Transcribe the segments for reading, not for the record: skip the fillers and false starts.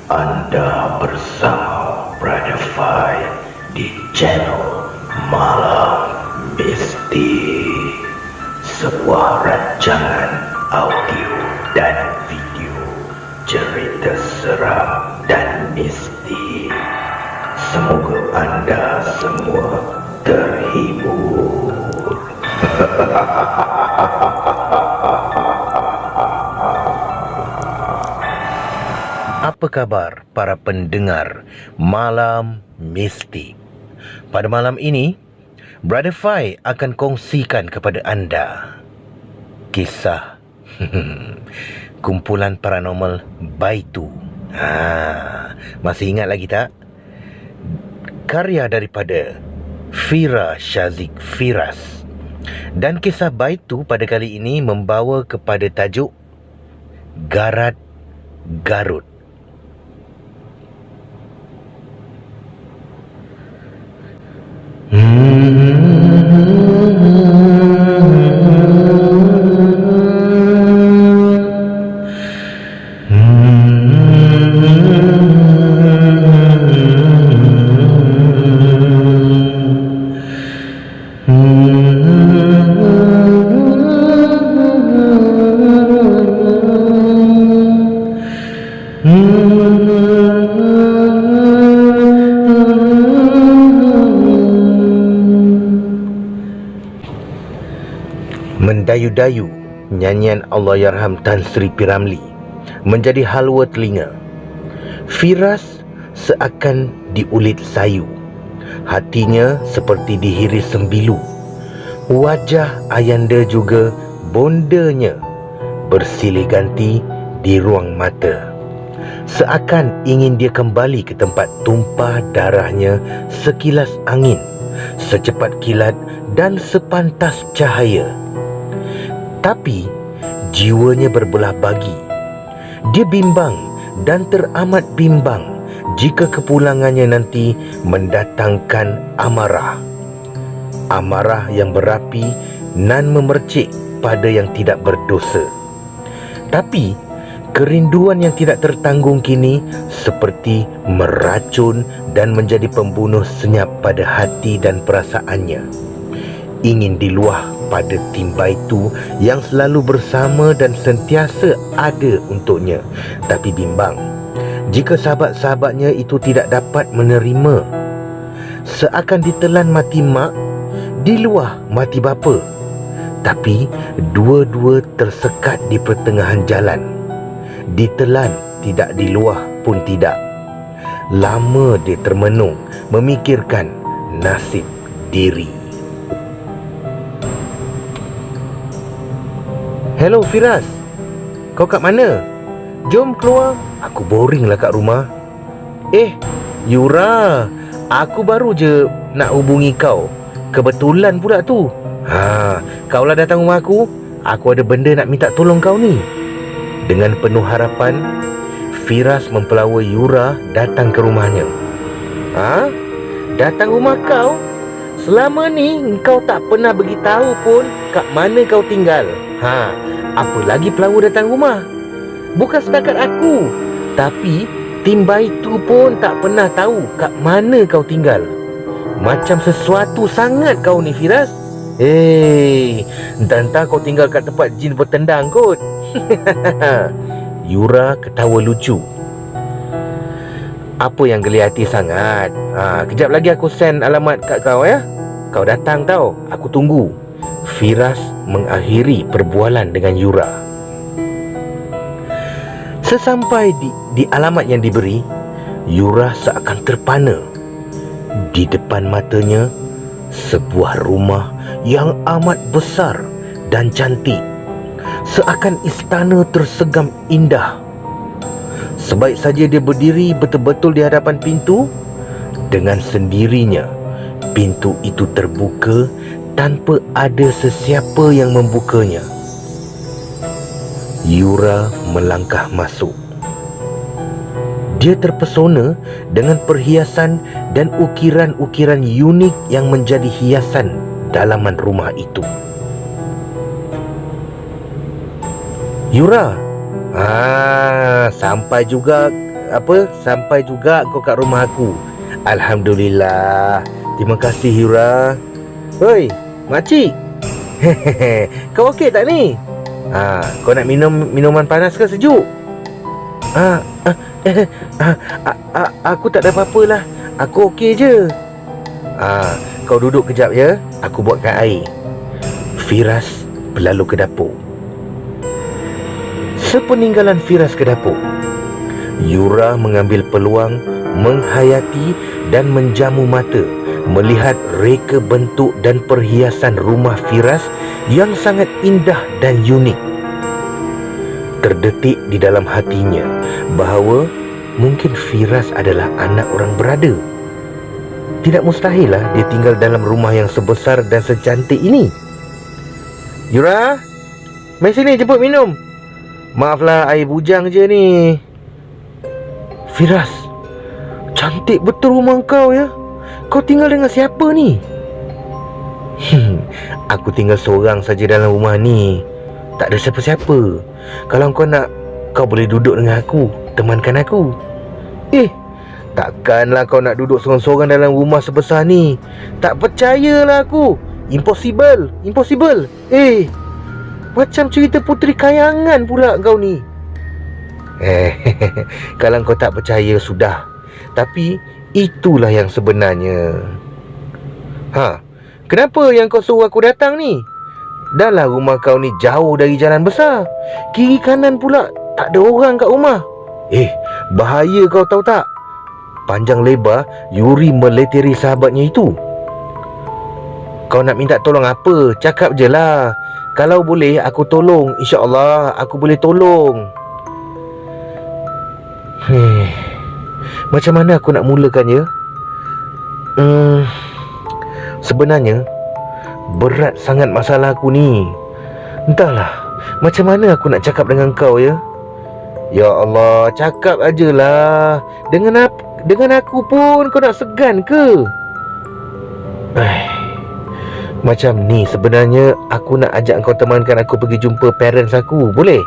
Anda bersama Brother Fai di channel Malam Mistik, sebuah rancangan audio dan video cerita seram dan mistik. Semoga Anda semua terhibur. Apa kabar para pendengar Malam Mistik? Pada malam ini, Brother Fai akan kongsikan kepada anda kisah kumpulan paranormal Baitu. Masih ingat lagi tak? Karya daripada Fira Syazik Firas. Dan kisah Baitu pada kali ini membawa kepada tajuk Garat Garut. Mendayu-dayu nyanyian Allahyarham Tan Sri P. Ramlee menjadi halwa telinga. Firas seakan diulit sayu, hatinya seperti dihiris sembilu. Wajah ayanda juga bondanya bersilih ganti di ruang mata, seakan ingin dia kembali ke tempat tumpah darahnya sekilas angin, secepat kilat dan sepantas cahaya. Tapi jiwanya berbelah bagi. Dia bimbang dan teramat bimbang jika kepulangannya nanti mendatangkan amarah. Amarah yang berapi nan memercik pada yang tidak berdosa. Tapi kerinduan yang tidak tertanggung kini seperti meracun dan menjadi pembunuh senyap pada hati dan perasaannya. Ingin diluah pada tim Baitu yang selalu bersama dan sentiasa ada untuknya, tapi bimbang jika sahabat-sahabatnya itu tidak dapat menerima. Seakan ditelan mati mak, diluah mati bapa, tapi dua-dua tersekat di pertengahan jalan. Ditelan tidak, diluah pun tidak. Lama dia termenung memikirkan nasib diri. Hello Firas, kau kat mana? Jom keluar, aku boring lah kat rumah. Yura, aku baru je nak hubungi kau. Kebetulan pula tu. Kau lah datang rumah aku ada benda nak minta tolong kau ni. Dengan penuh harapan, Firas mempelawai Yura datang ke rumahnya. Datang rumah kau? Selama ni kau tak pernah beritahu pun kat mana kau tinggal. Apa lagi pelawa datang rumah? Bukan setakat aku, tapi tim Baitu pun tak pernah tahu kat mana kau tinggal. Macam sesuatu sangat kau ni Firas. Entah kau tinggal kat tempat jin bertendang kot. Yura ketawa lucu. Apa yang geli hati sangat? Kejap lagi aku send alamat kat kau ya. Kau datang tau, aku tunggu. Firas mengakhiri perbualan dengan Yura. Sesampai di alamat yang diberi, Yura seakan terpana. Di depan matanya, sebuah rumah yang amat besar dan cantik, seakan istana tersegam indah. Sebaik saja dia berdiri betul-betul di hadapan pintu, dengan sendirinya pintu itu terbuka tanpa ada sesiapa yang membukanya. Yura melangkah masuk. Dia terpesona dengan perhiasan dan ukiran-ukiran unik yang menjadi hiasan dalaman rumah itu. Yura, sampai juga sampai juga kau kat rumah aku. Alhamdulillah. Terima kasih Yura. Hoi, makcik. Kau okey tak ni? Kau nak minum minuman panas ke sejuk? Aku tak ada apa-apa lah. Aku okey je. Kau duduk kejap ya. Aku buatkan air. Firas berlalu ke dapur. Sepeninggalan Firas ke dapur, Yura mengambil peluang menghayati dan menjamu mata melihat reka bentuk dan perhiasan rumah Firas yang sangat indah dan unik. Terdetik di dalam hatinya bahawa mungkin Firas adalah anak orang berada. Tidak mustahil lah dia tinggal dalam rumah yang sebesar dan secantik ini. Yura, mari sini jemput minum. Maaflah, air bujang je ni. Firas, cantik betul rumah kau ya. Kau tinggal dengan siapa ni? Aku tinggal seorang saja dalam rumah ni. Tak ada siapa-siapa. Kalau kau nak, kau boleh duduk dengan aku. Temankan aku. Takkanlah kau nak duduk seorang-seorang dalam rumah sebesar ni. Tak percayalah aku. Impossible. Macam cerita puteri kayangan pula kau ni. Kalau kau tak percaya, sudah. Tapi itulah yang sebenarnya. Kenapa yang kau suruh aku datang ni? Dah lah rumah kau ni jauh dari jalan besar. Kiri kanan pula tak ada orang kat rumah. Bahaya kau tahu tak? Panjang lebar Yuri meleteri sahabatnya itu. Kau nak minta tolong apa? Cakap je lah. Kalau boleh aku tolong. InsyaAllah aku boleh tolong. Macam mana aku nak mulakannya? Sebenarnya berat sangat masalah aku ni. Entahlah macam mana aku nak cakap dengan kau ya. Ya Allah, cakap ajalah. Dengan aku pun kau nak segan ke? Macam ni sebenarnya aku nak ajak kau temankan aku pergi jumpa parents aku. Boleh?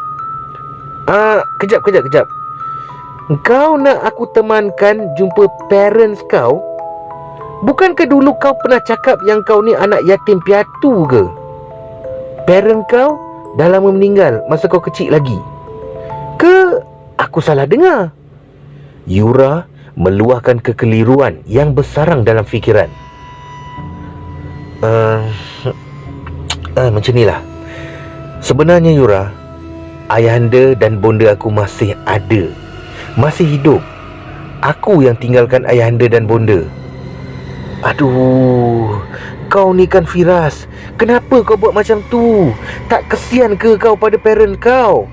Kejap. Kau nak aku temankan jumpa parents kau? Bukankah dulu kau pernah cakap yang kau ni anak yatim piatu ke? Parent kau dah lama meninggal masa kau kecil lagi. Ke aku salah dengar? Yura meluahkan kekeliruan yang bersarang dalam fikiran. Macam ni lah. Sebenarnya Yura, ayahanda dan bonda aku masih ada, masih hidup. Aku yang tinggalkan ayahanda dan bonda. Aduh, kau ni kan Firas. Kenapa kau buat macam tu? Tak kesian ke kau pada parent kau?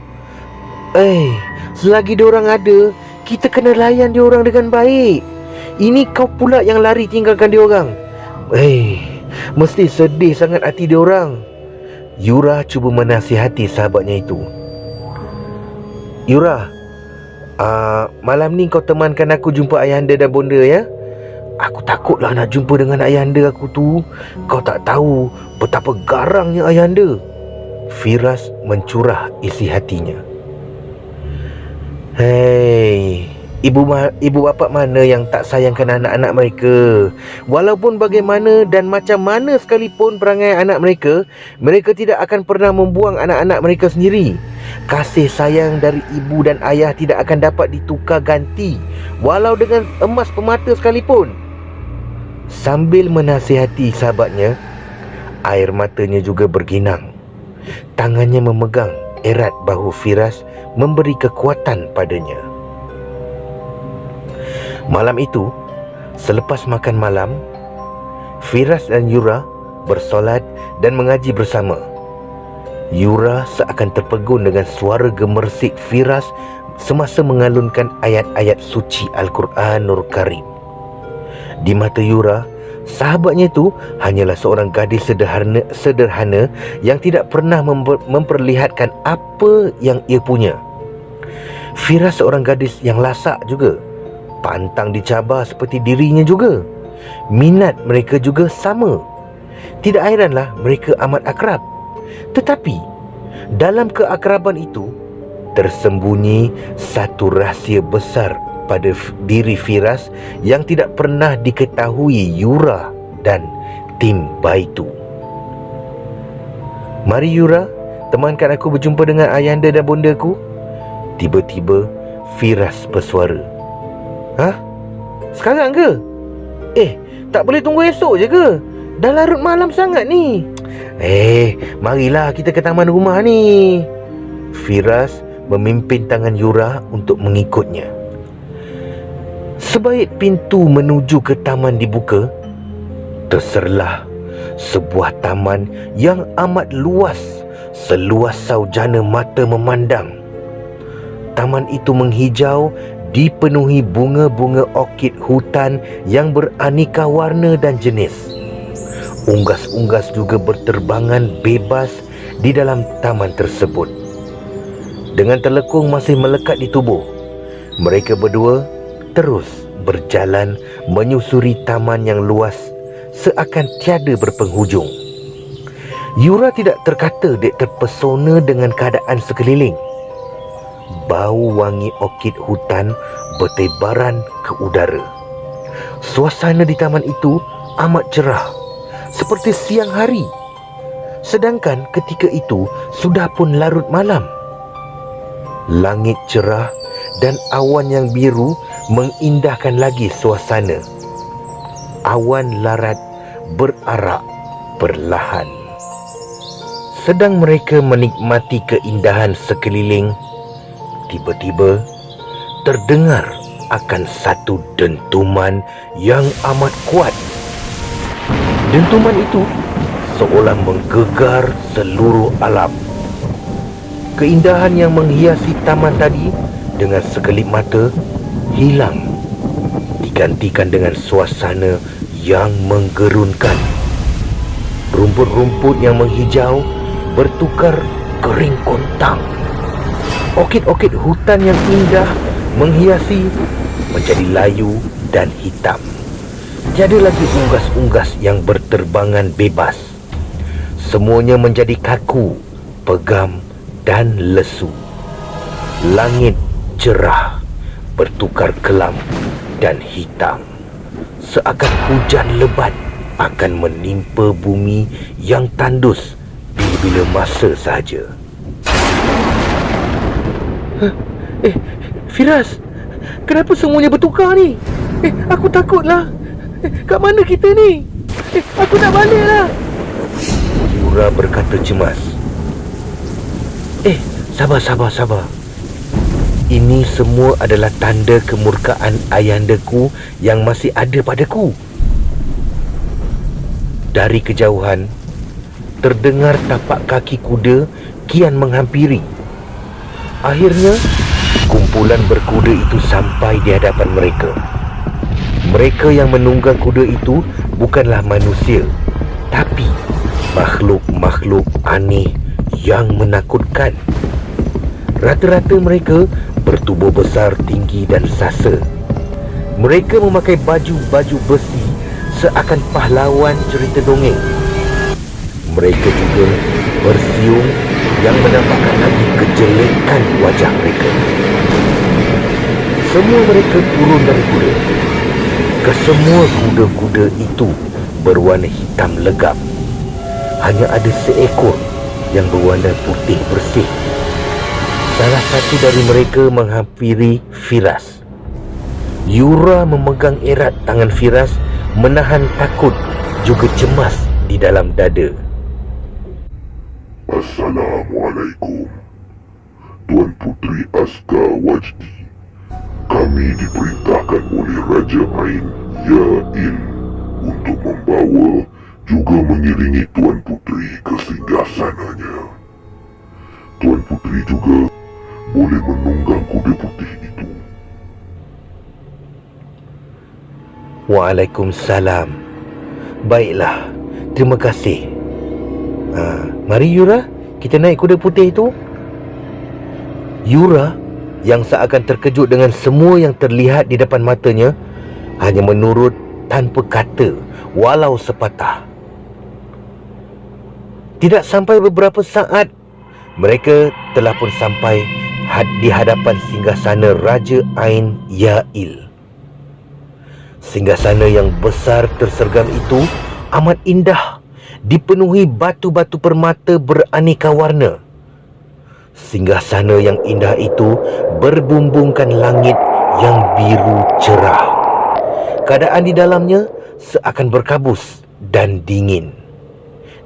Selagi diorang ada, kita kena layan diorang dengan baik. Ini kau pula yang lari tinggalkan diorang. Mesti sedih sangat hati diorang. Yura cuba menasihati sahabatnya itu. Yura, malam ni kau temankan aku jumpa ayahanda dan bonda ya. Aku takutlah nak jumpa dengan ayahanda aku tu. Kau tak tahu betapa garangnya ayahanda. Firas mencurah isi hatinya. Ibu bapa mana yang tak sayangkan anak-anak mereka? Walaupun bagaimana dan macam mana sekalipun perangai anak mereka, mereka tidak akan pernah membuang anak-anak mereka sendiri. Kasih sayang dari ibu dan ayah tidak akan dapat ditukar ganti, walau dengan emas permata sekalipun. Sambil menasihati sahabatnya, air matanya juga berginang. Tangannya memegang erat bahu Firas, memberi kekuatan padanya. Malam itu, selepas makan malam, Firas dan Yura bersolat dan mengaji bersama. Yura seakan terpegun dengan suara gemersik Firas semasa mengalunkan ayat-ayat suci Al-Quranul Karim. Di mata Yura, sahabatnya itu hanyalah seorang gadis sederhana yang tidak pernah memperlihatkan apa yang ia punya. Firas seorang gadis yang lasak juga, pantang dicabar seperti dirinya juga. Minat mereka juga sama. Tidak hairanlah mereka amat akrab. Tetapi dalam keakraban itu tersembunyi satu rahsia besar pada diri Firas yang tidak pernah diketahui Yura dan tim Baitu. "Mari Yura, temankan aku berjumpa dengan ayahanda dan bondaku." Tiba-tiba Firas bersuara. "Hah? Sekarang ke? Tak boleh tunggu esok je ke? Dah larut malam sangat ni." Marilah kita ke taman rumah ni." Firas memimpin tangan Yura untuk mengikutnya. Sebaik pintu menuju ke taman dibuka, terserlah sebuah taman yang amat luas, seluas saujana mata memandang. Taman itu menghijau, dipenuhi bunga-bunga orkid hutan yang beraneka warna dan jenis. Unggas-unggas juga berterbangan bebas di dalam taman tersebut. Dengan telekung masih melekat di tubuh, mereka berdua terus berjalan menyusuri taman yang luas seakan tiada berpenghujung. Yura tidak terkata dia terpesona dengan keadaan sekeliling. Bau wangi orkid hutan bertebaran ke udara. Suasana di taman itu amat cerah, seperti siang hari. Sedangkan ketika itu sudah pun larut malam. Langit cerah dan awan yang biru mengindahkan lagi suasana. Awan larat berarak perlahan. Sedang mereka menikmati keindahan sekeliling, tiba-tiba terdengar akan satu dentuman yang amat kuat. Dentuman itu seolah menggegar seluruh alam. Keindahan yang menghiasi taman tadi dengan sekelip mata hilang, digantikan dengan suasana yang menggerunkan. Rumput-rumput yang menghijau bertukar kering kontang. Orkid-orkid hutan yang indah menghiasi menjadi layu dan hitam. Tiada lagi unggas-unggas yang berterbangan bebas. Semuanya menjadi kaku, pegam dan lesu. Langit cerah bertukar kelam dan hitam, seakan hujan lebat akan menimpa bumi yang tandus bila-bila masa sahaja. Firas, kenapa semuanya bertukar ni? Aku takutlah. Kat mana kita ni? Aku nak balik lah. Yura berkata cemas. Sabar. Ini semua adalah tanda kemurkaan ayahandaku yang masih ada padaku. Dari kejauhan, terdengar tapak kaki kuda kian menghampiri. Akhirnya, kumpulan berkuda itu sampai di hadapan mereka. Mereka yang menunggang kuda itu bukanlah manusia, tapi makhluk-makhluk aneh yang menakutkan. Rata-rata mereka bertubuh besar, tinggi dan sasa. Mereka memakai baju-baju besi seakan pahlawan cerita dongeng. Mereka juga bersiung yang menampakkan lagi kejelekan wajah mereka. Semua mereka turun dari kuda. Kesemua kuda-kuda itu berwarna hitam legam. Hanya ada seekor yang berwarna putih bersih. Salah satu dari mereka menghampiri Firas. Yura memegang erat tangan Firas, menahan takut juga cemas di dalam dada. Assalamualaikum, Tuan Puteri Askar Wajdi. Kami diperintahkan oleh Raja Ain Yail untuk membawa juga mengiringi Tuan Puteri ke singgasananya. Tuan Puteri juga boleh menunggang kuda putih itu. Waalaikumsalam. Baiklah, terima kasih. Mari Yura, kita naik kuda putih itu. Yura yang seakan terkejut dengan semua yang terlihat di depan matanya hanya menurut tanpa kata walau sepatah. Tidak sampai beberapa saat, mereka telah pun sampai di hadapan singgasana Raja Ain Yail. Singgasana yang besar tersergam itu amat indah, dipenuhi batu-batu permata beraneka warna. Singgasana yang indah itu berbumbungkan langit yang biru cerah. Keadaan di dalamnya seakan berkabus dan dingin.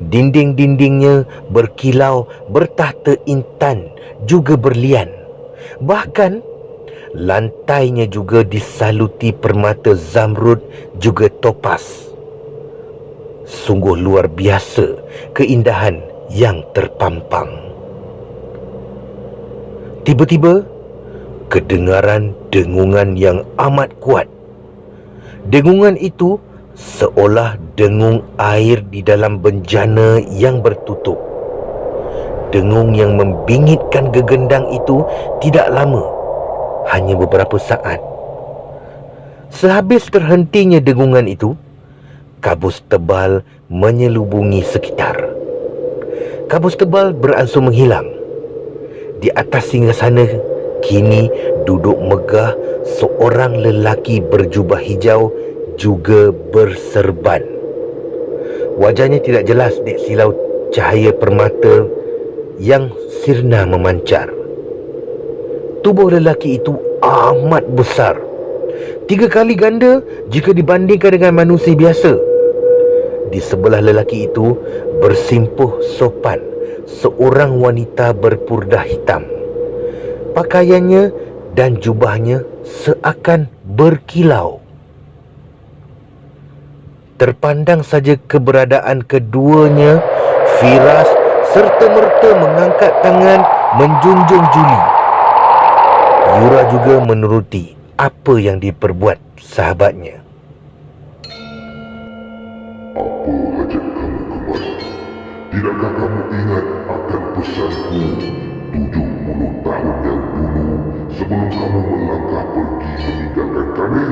Dinding-dindingnya berkilau, bertahta intan, juga berlian. Bahkan lantainya juga disaluti permata zamrud juga topas. Sungguh luar biasa keindahan yang terpampang. Tiba-tiba kedengaran dengungan yang amat kuat. Dengungan itu seolah dengung air di dalam bejana yang bertutup. Dengung yang membingitkan gegendang itu tidak lama, hanya beberapa saat. Sehabis terhentinya dengungan itu, kabus tebal menyelubungi sekitar. Kabus tebal beransur menghilang. Di atas singgasana kini duduk megah seorang lelaki berjubah hijau juga berserban. Wajahnya tidak jelas di silau cahaya permata yang sirna memancar. Tubuh lelaki itu amat besar, 3 kali ganda jika dibandingkan dengan manusia biasa. Di sebelah lelaki itu bersimpuh sopan seorang wanita berpurdah hitam. Pakaiannya dan jubahnya seakan berkilau. Terpandang saja keberadaan keduanya, Firas serta-merta mengangkat tangan menjunjung juli. Yura juga menuruti apa yang diperbuat sahabatnya. Apa hajat kamu kemari? Tidakkah kamu ingat akan pesanku 70 tahun yang dulu sebelum kamu melangkah pergi meninggalkan kami?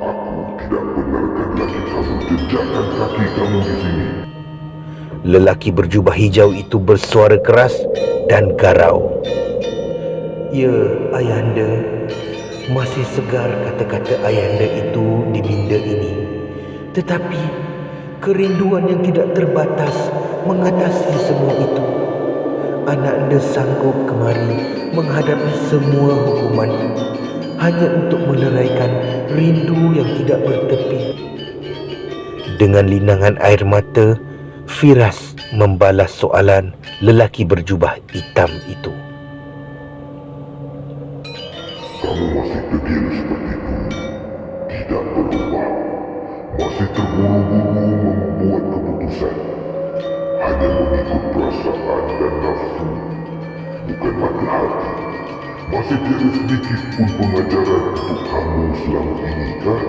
Aku tidak benarkan lagi kamu jejakkan kaki kamu di sini. Lelaki berjubah hijau itu bersuara keras dan garau. Ya, Ayahanda, masih segar kata-kata Ayahanda itu di minda ini. Tetapi kerinduan yang tidak terbatas mengatasi semua itu. Ananda sanggup kemari menghadapi semua hukuman hanya untuk meleraikan rindu yang tidak bertepi. Dengan linangan air mata, Firas membalas soalan lelaki berjubah hitam itu. Kamu masih degil seperti itu, tidak berubah, masih terburu-buru membuat keputusan, hanya mengikut perasaan dan nafsu, bukan mata hati. Masih tiada sedikit pun pengajaran untuk kamu selama ini, kan?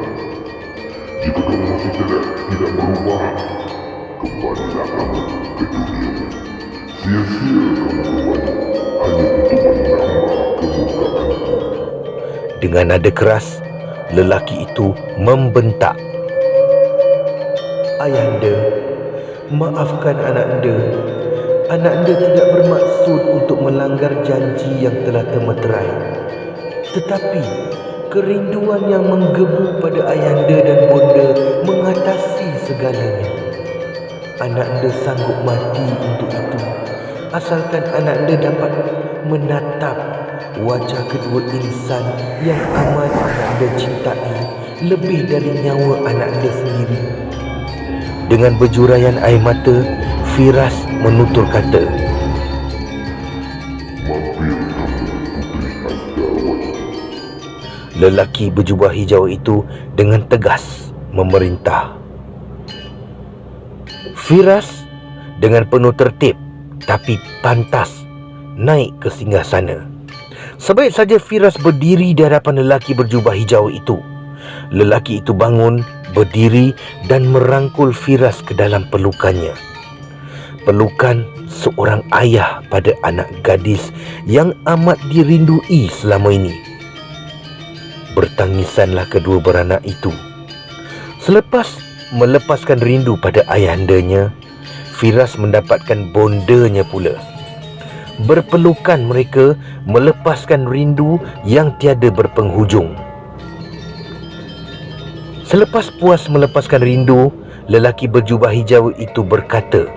Jika kamu masih tidak berubah, kembalilah kamu ke dunia. Sia-sia kamu kembali hanya untuk menambah kemurkaanku. Dengan nada keras, lelaki itu membentak. Ayahanda, maafkan Ananda. Ananda tidak bermaksud untuk melanggar janji yang telah termeterai. Tetapi kerinduan yang menggebu pada Ayahanda dan Bonda mengatasi segalanya. Ananda sanggup mati untuk itu, asalkan Ananda dapat menatap wajah kedua insan yang amat Ananda cintai lebih dari nyawa Ananda sendiri. Dengan berjuraian air mata, Firas menutur kata, Mampir kamu, Puteri Asdawati. Lelaki berjubah hijau itu dengan tegas memerintah. Firas dengan penuh tertib tapi pantas naik ke singgasana. Sebaik saja Firas berdiri di hadapan lelaki berjubah hijau itu, lelaki itu bangun, berdiri dan merangkul Firas ke dalam pelukannya. Pelukan seorang ayah pada anak gadis yang amat dirindui selama ini. Bertangisanlah kedua beranak itu. Selepas melepaskan rindu pada ayahandanya, Firas mendapatkan bondanya pula. Berpelukan mereka melepaskan rindu yang tiada berpenghujung. Selepas puas melepaskan rindu, lelaki berjubah hijau itu berkata,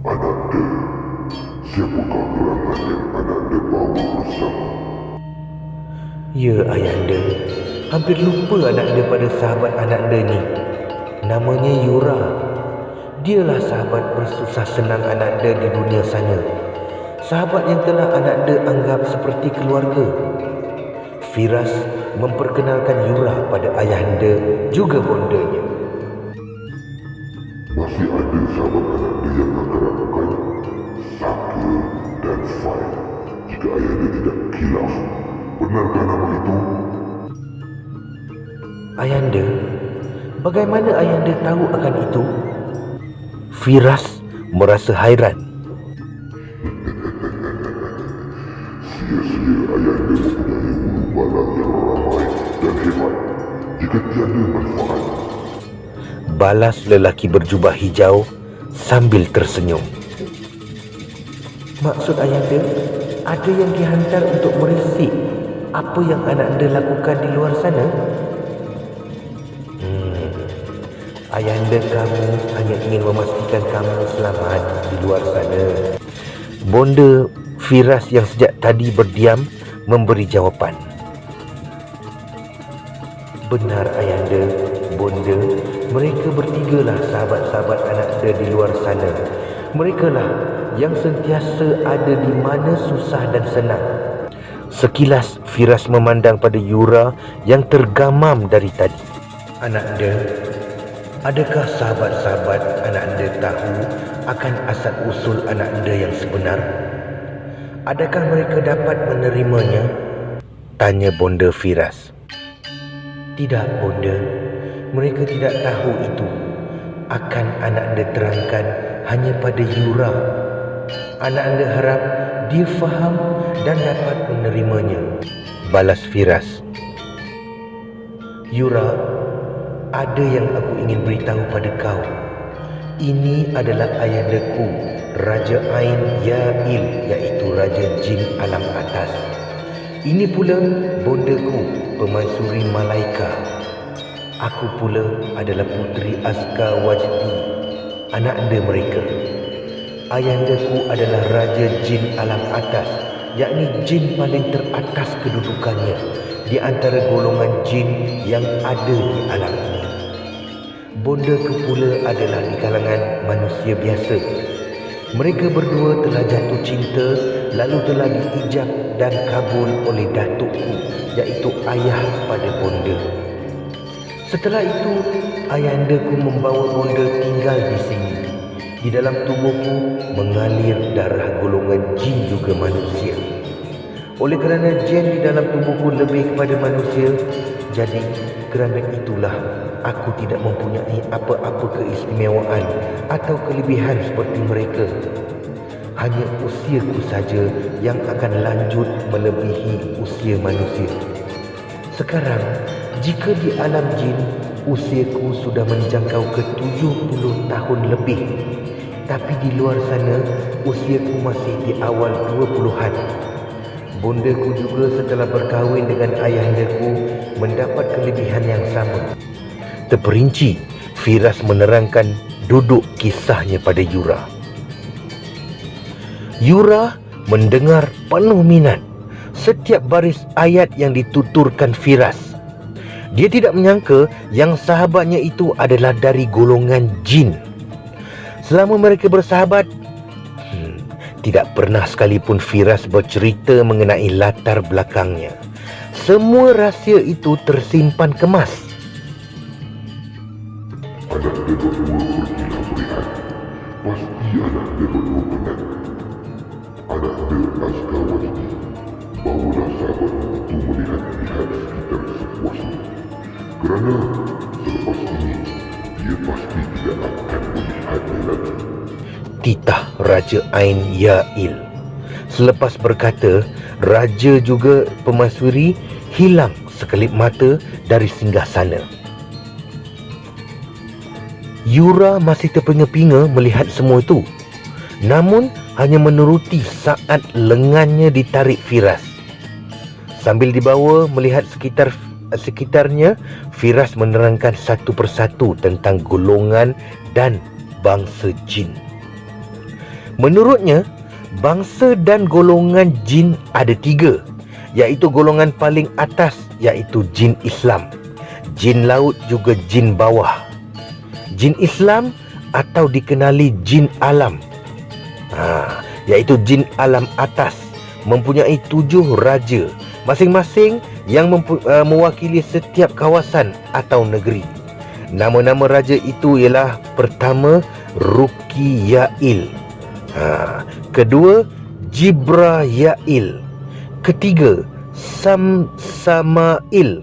Ananda, siapakah gerangan yang Ananda bawa bersama? Ya ayahanda, hampir lupa anakanda pada sahabat anakanda ni. Namanya Yura. Dialah sahabat bersusah senang anakanda di dunia sana. Sahabat yang telah anakanda anggap seperti keluarga. Firas memperkenalkan Yura pada ayahanda juga bondanya. Masih ada sahabat Ananda yang akrab bukan? Saka dan Fai. Jika ayahanda tidak kilaf, benarkah nama itu? Ayahanda, bagaimana ayahanda tahu akan itu? Firas merasa hairan. Sia-sia ayahanda mempunyai bulu bala yang ramai dan hebat jika tiada manfaat. Balas lelaki berjubah hijau sambil tersenyum. Maksud ayahanda, ada yang dihantar untuk meresik apa yang anakanda lakukan di luar sana? Ayahanda kamu hanya ingin memastikan kamu selamat di luar sana. Bonda Firas yang sejak tadi berdiam memberi jawapan. Benar ayahanda, bonda, mereka bertigalah sahabat-sahabat anakanda di luar sana. Merekalah yang sentiasa ada di mana susah dan senang. Sekilas Firas memandang pada Yura yang tergamam dari tadi. Anakanda, adakah sahabat-sahabat anakanda tahu akan asal-usul anakanda yang sebenar? Adakah mereka dapat menerimanya? Tanya Bonda Firas. Tidak, Bonda. Mereka tidak tahu itu. Akan anakanda terangkan hanya pada Yura. Anakanda harap dia faham dan dapat menerimanya. Balas Firas. Yura, ada yang aku ingin beritahu pada kau. Ini adalah ayahandaku, Raja Ain Yail, iaitu Raja Jin Alam Atas. Ini pula bondaku, Pemaisuri Malaika. Aku pula adalah Puteri Aska Wajdi, anakanda mereka. Ayahandaku adalah Raja Jin Alam Atas, yakni jin paling teratas kedudukannya di antara golongan jin yang ada di alam ini. Bondaku pula adalah di kalangan manusia biasa. Mereka berdua telah jatuh cinta, lalu telah diijab dan kabul oleh datukku, iaitu ayah pada bonda. Setelah itu, ayahandaku membawa bonda tinggal di sini. Di dalam tubuhku mengalir darah golongan jin juga manusia. Oleh kerana jin di dalam tubuhku lebih kepada manusia, jadi kerana itulah aku tidak mempunyai apa-apa keistimewaan atau kelebihan seperti mereka. Hanya usiaku saja yang akan lanjut melebihi usia manusia. Sekarang, jika di alam jin, usiaku sudah menjangkau ke 70 tahun lebih. Tapi di luar sana, usiaku masih di awal 20-an. Bondaku juga setelah berkahwin dengan ayahandaku mendapat kelebihan yang sama. Terperinci, Firas menerangkan duduk kisahnya pada Yura. Yura mendengar penuh minat setiap baris ayat yang dituturkan Firas. Dia tidak menyangka yang sahabatnya itu adalah dari golongan jin. Selama mereka bersahabat, tidak pernah sekalipun Firas bercerita mengenai latar belakangnya. Semua rahsia itu tersimpan kemas. Anakanda berdua pergilah berehat. Pasti anakanda berdua penat. Anakanda Aska Wajdi, bawalah sahabatmu itu melihat-lihat sekitar sepuasnya. Kerana selepas ini, dia pasti tidak akan melihatnya lagi. Titah Raja Ain Yail. Selepas berkata, Raja juga Pemaisuri hilang sekelip mata dari singgasana. Yura masih terpinga-pinga melihat semua itu. Namun, hanya menuruti saat lengannya ditarik Firas. Sambil dibawa melihat sekitarnya, Firas menerangkan satu persatu tentang golongan dan bangsa jin. Menurutnya, bangsa dan golongan jin ada 3, iaitu golongan paling atas iaitu jin Islam, jin laut juga jin bawah. Jin Islam atau dikenali jin alam, iaitu jin alam atas, mempunyai 7 raja, masing-masing yang mewakili setiap kawasan atau negeri. Nama-nama raja itu ialah: pertama, Rukiyail, kedua, Jibrayail, ketiga, Samsamail,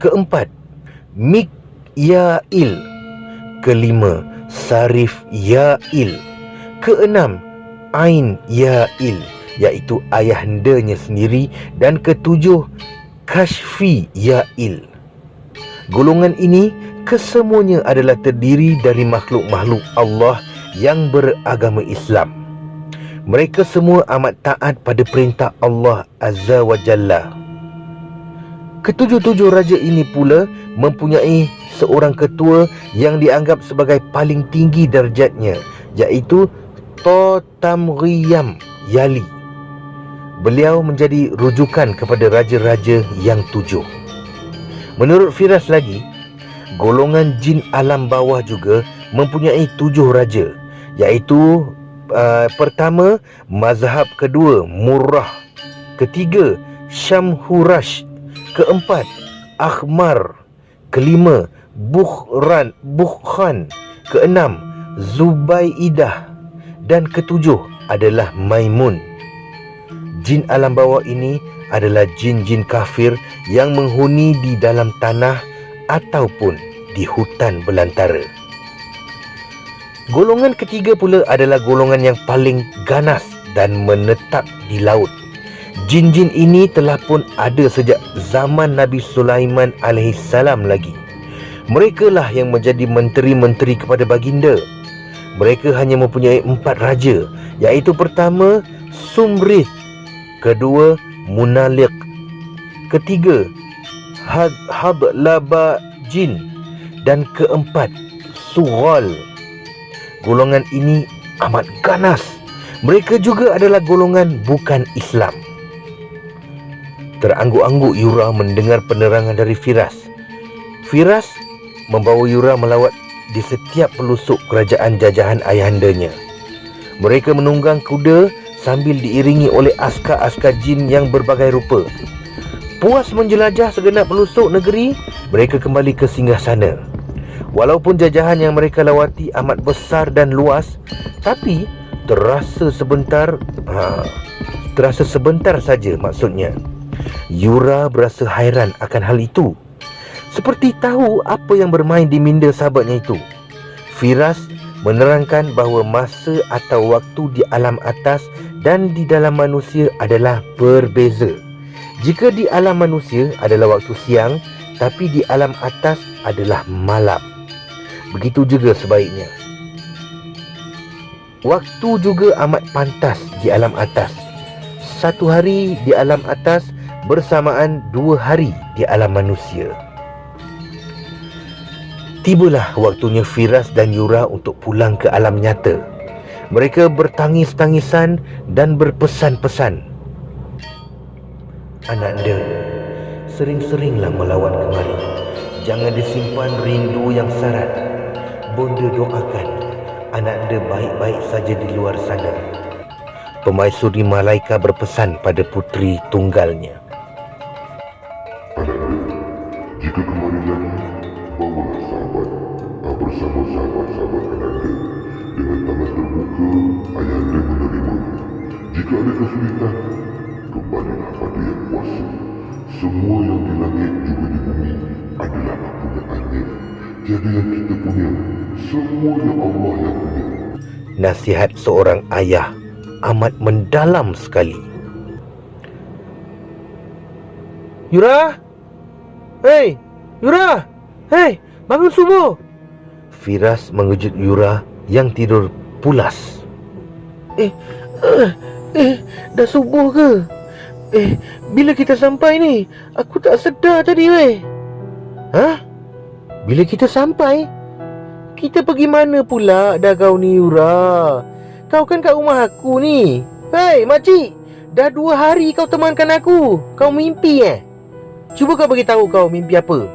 keempat, Mikyail, kelima, Sarifyail, keenam, Ainyail, iaitu ayahandanya sendiri, dan ketujuh, Kashfiyail. Golongan ini kesemuanya adalah terdiri dari makhluk-makhluk Allah yang beragama Islam. Mereka semua amat taat pada perintah Allah Azza wa Jalla. Ketujuh-tujuh raja ini pula mempunyai seorang ketua yang dianggap sebagai paling tinggi darjatnya, iaitu Totamriyam Yali. Beliau menjadi rujukan kepada raja-raja yang 7. Menurut Firas lagi, golongan jin alam bawah juga mempunyai 7 raja, iaitu pertama, mazhab kedua, Murrah, ketiga, Syamhurash, keempat, Akhmar, kelima, Bukhan, keenam, Zubaidah, dan ketujuh adalah Maimun. Jin alam bawah ini adalah jin-jin kafir yang menghuni di dalam tanah ataupun di hutan belantara. Golongan ketiga pula adalah golongan yang paling ganas dan menetap di laut. Jin-jin ini telah pun ada sejak zaman Nabi Sulaiman alaihissalam lagi. Mereka lah yang menjadi menteri-menteri kepada baginda. Mereka hanya mempunyai 4 raja, iaitu pertama, Sumrith, kedua, Munalik, ketiga, Hablabajin, dan keempat, Sughal. Golongan ini amat ganas. Mereka juga adalah golongan bukan Islam. Terangguk-angguk Yura mendengar penerangan dari Firas. Firas membawa Yura melawat di setiap pelosok kerajaan jajahan ayahandanya. Mereka menunggang kuda sambil diiringi oleh askar-askar jin yang berbagai rupa. Puas menjelajah segenap pelosok negeri, mereka kembali ke singgahsana. Walaupun jajahan yang mereka lawati amat besar dan luas, tapi terasa sebentar saja maksudnya. Yura berasa hairan akan hal itu, seperti tahu apa yang bermain di minda sahabatnya itu. Firas menerangkan bahawa masa atau waktu di alam atas dan di dalam manusia adalah berbeza. Jika di alam manusia adalah waktu siang, tapi di alam atas adalah malam. Begitu juga sebaliknya. Waktu juga amat pantas di alam atas. 1 hari di alam atas bersamaan 2 hari di alam manusia. Tibalah waktunya Firas dan Yura untuk pulang ke alam nyata. Mereka bertangis-tangisan dan berpesan-pesan. Ananda, sering-seringlah melawat kemari. Jangan disimpan rindu yang sarat. Bonda doakan ananda baik-baik saja di luar sana. Permaisuri Malaika berpesan pada puteri tunggalnya. Ananda, jika kembali lagi, bawalah sahabat bersama sahabat-sahabat Ananda. Dengan tangan terbuka, ayahanda menerima. Jika ada kesulitan, kembalilah pada yang kuasa. Semua yang di langit juga di bumi adalah kepunyaannya. Tiada yang kita punya, semuanya Allah yang punya. Nasihat seorang ayah amat mendalam sekali. Yura! Hei! Yura! Hei! Bangun subuh! Firas mengejut Yura yang tidur pulas. Dah subuh ke? Bila kita sampai ni? Aku tak sedar tadi weh. Hah? Bila kita sampai? Kita pergi mana pula dah kau ni Yura? Kau kan kat rumah aku ni. Hei makcik, dah 2 hari kau temankan aku. Kau mimpi Cuba kau bagi tahu kau mimpi apa?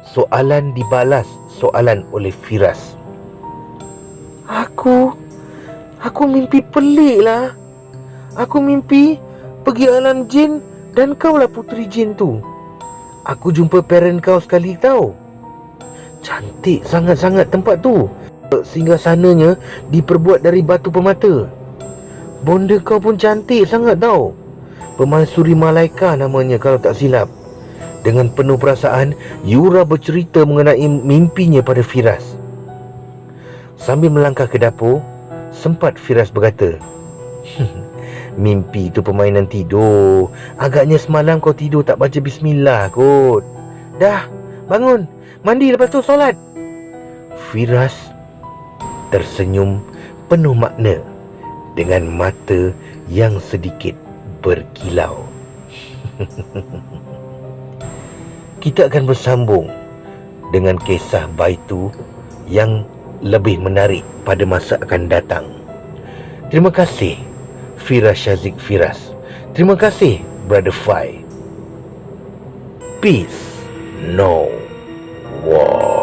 Soalan dibalas soalan oleh Firas. Aku mimpi pelik lah. Aku mimpi pergi alam jin dan kau lah puteri jin tu. Aku jumpa parent kau sekali tau. Cantik sangat-sangat tempat tu. Singgasananya diperbuat dari batu permata. Bonda kau pun cantik sangat tau. Permaisuri Malaika namanya kalau tak silap. Dengan penuh perasaan, Yura bercerita mengenai mimpinya pada Firas. Sambil melangkah ke dapur, sempat Firas berkata, mimpi itu permainan tidur. Agaknya semalam kau tidur tak baca bismillah kot. Dah, bangun, mandi lepas tu solat. Firas tersenyum penuh makna dengan mata yang sedikit berkilau. Kita akan bersambung dengan kisah Baitu yang lebih menarik pada masa akan datang. Terima kasih Firas Syazik Firas. Terima kasih Brother Fai. Peace, no war.